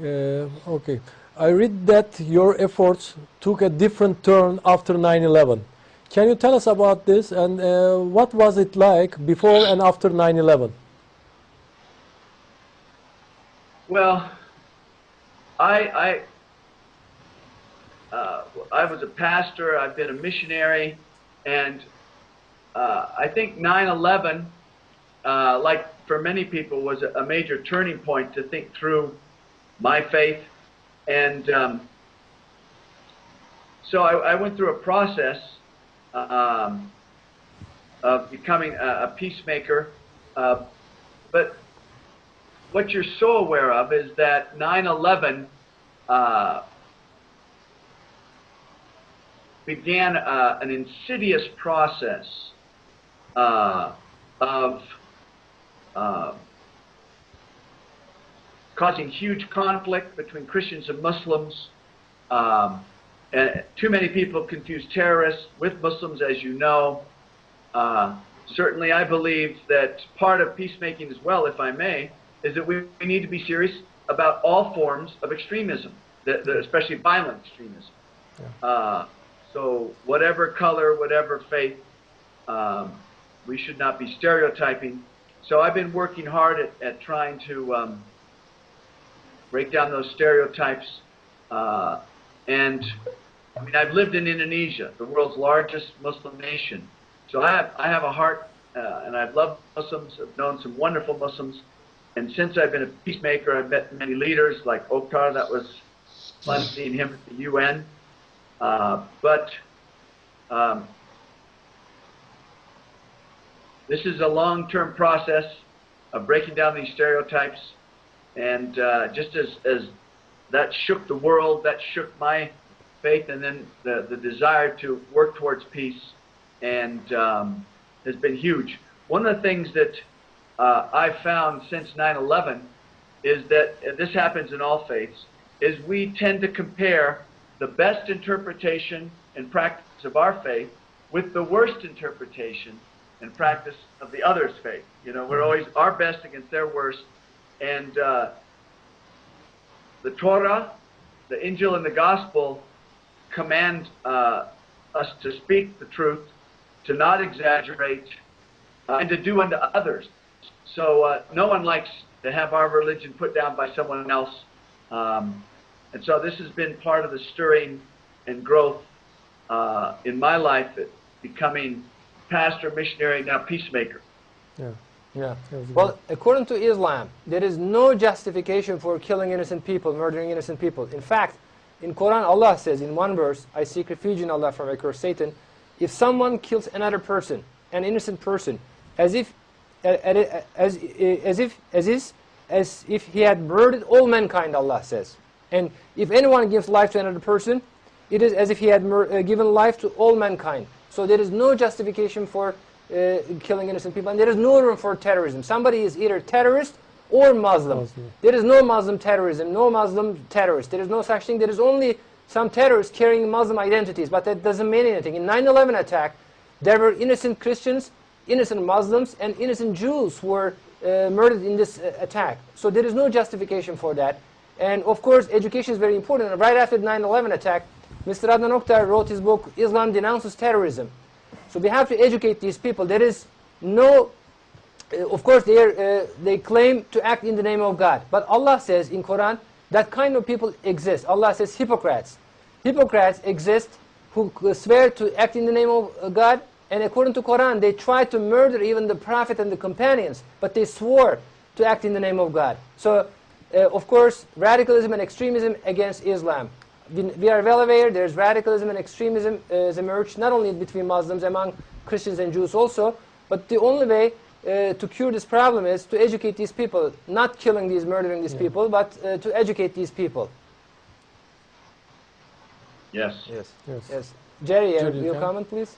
Okay. I read that your efforts took a different turn after 9/11. Can you tell us about this and what was it like before and after 9/11? Well, I I was a pastor. I've been a missionary, and I think 9/11, like for many people, was a major turning point to think through my faith. And so I went through a process of becoming a peacemaker. But what you're so aware of is that 9/11 began an insidious process of causing huge conflict between Christians and Muslims. And too many people confuse terrorists with Muslims, as you know. Certainly, I believe that part of peacemaking as well, if I may, is that we need to be serious about all forms of extremism, especially violent extremism. Yeah. So whatever color, whatever faith, we should not be stereotyping. So I've been working hard at trying to break down those stereotypes. And I mean, I've lived in Indonesia, the world's largest Muslim nation. So I have a heart, and I've loved Muslims. I've known some wonderful Muslims. And since I've been a peacemaker, I've met many leaders like Oktar. That was fun seeing him at the UN. But this is a long-term process of breaking down these stereotypes. And just as that shook the world, that shook my faith, and then the desire to work towards peace, and has been huge. One of the things that I've found since 9/11 is that, and this happens in all faiths, is we tend to compare the best interpretation and practice of our faith with the worst interpretation and practice of the other's faith. You know, we're always our best against their worst. And the Torah, the Injil, and the Gospel command us to speak the truth, to not exaggerate, and to do unto others. So no one likes to have our religion put down by someone else. And so this has been part of the stirring and growth in my life, becoming pastor, missionary, now peacemaker. Yeah. Yeah. Well, according to Islam, there is no justification for killing innocent people, murdering innocent people. In fact, in Quran, Allah says in one verse, "I seek refuge in Allah from accursed Satan." If someone kills another person, an innocent person, as if he had murdered all mankind, Allah says. And if anyone gives life to another person, it is as if he had given life to all mankind. So there is no justification for killing innocent people, and there is no room for terrorism. Somebody is either terrorist or Muslim. There is no Muslim terrorism, no Muslim terrorist. There is no such thing. There is only some terrorists carrying Muslim identities, but that doesn't mean anything. In 9/11 attack, there were innocent Christians, innocent Muslims, and innocent Jews who were murdered in this attack. So there is no justification for that. And of course, education is very important. And right after the 9/11 attack, Mr. Adnan Oktar wrote his book, Islam Denounces Terrorism. So we have to educate these people. There is no, of course, they claim to act in the name of God. But Allah says in Quran, that kind of people exist. Allah says hypocrites. Hypocrites exist who swear to act in the name of God. And according to Quran, they tried to murder even the Prophet and the companions. But they swore to act in the name of God. So, of course, radicalism and extremism against Islam. We are well aware there's radicalism and extremism has emerged, not only between Muslims, among Christians and Jews also, but the only way to cure this problem is to educate these people, not killing these, murdering these people, but to educate these people. Yes. Yes. Yes. Yes. Jerry, your comment, please?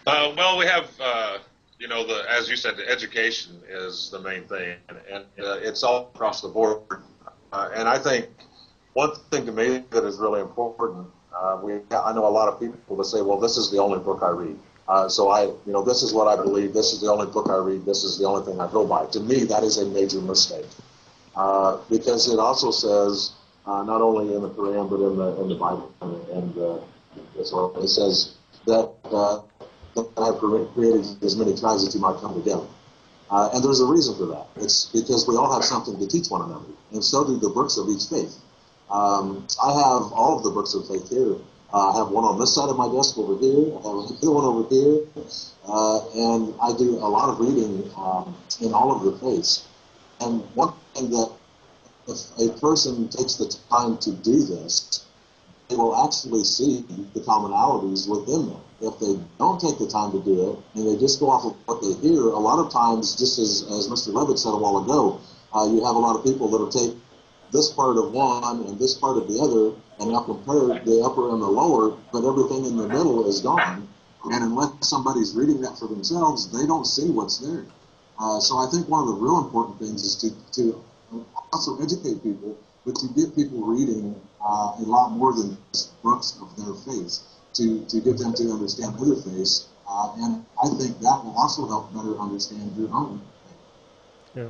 Well, we have, you know, as you said, the education is the main thing, and it's all across the board. And I think one thing to me that is really important, I know a lot of people that say, well, this is the only book I read. So this is what I believe, this is the only book I read, this is the only thing I go by. To me, that is a major mistake. because it also says, not only in the Quran but in the Bible, and so it says that that I have created as many tribes that you might come together. And there's a reason for that. It's because we all have something to teach one another, and so do the books of each faith. I have all of the books of faith here. I have one on this side of my desk over here. I have another one over here. And I do a lot of reading in all of the faiths. And one thing that if a person takes the time to do this, they will actually see the commonalities within them. If they don't take the time to do it, and they just go off of what they hear, a lot of times, just as Mr. Levitt said a while ago, you have a lot of people that will take this part of one and this part of the other, and they'll compare the upper and the lower, but everything in the middle is gone. And unless somebody's reading that for themselves, they don't see what's there. So I think one of the real important things is to also educate people, but to get people reading a lot more than just books of their faith, to get them to understand other faiths. And I think that will also help better understand your own faith. Yeah.